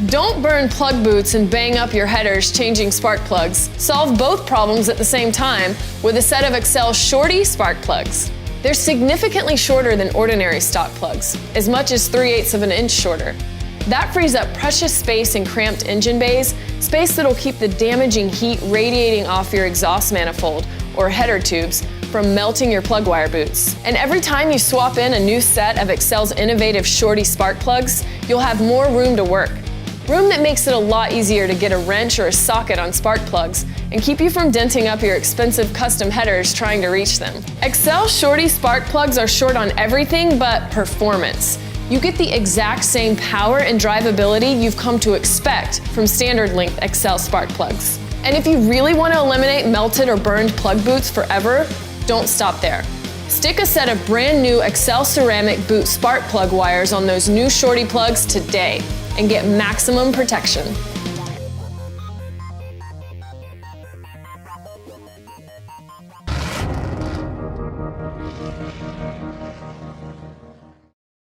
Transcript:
Don't burn plug boots and bang up your headers changing spark plugs. Solve both problems at the same time with a set of ACCEL Shorty spark plugs. They're significantly shorter than ordinary stock plugs, as much as 3/8 of an inch shorter. That frees up precious space in cramped engine bays, space that'll keep the damaging heat radiating off your exhaust manifold or header tubes from melting your plug wire boots. And every time you swap in a new set of ACCEL's innovative Shorty spark plugs, you'll have more room to work. Room that makes it a lot easier to get a wrench or a socket on spark plugs and keep you from denting up your expensive custom headers trying to reach them. ACCEL Shorty spark plugs are short on everything but performance. You get the exact same power and drivability you've come to expect from standard length ACCEL spark plugs. And if you really want to eliminate melted or burned plug boots forever, don't stop there. Stick a set of brand new ACCEL ceramic boot spark plug wires on those new Shorty plugs today and get maximum protection.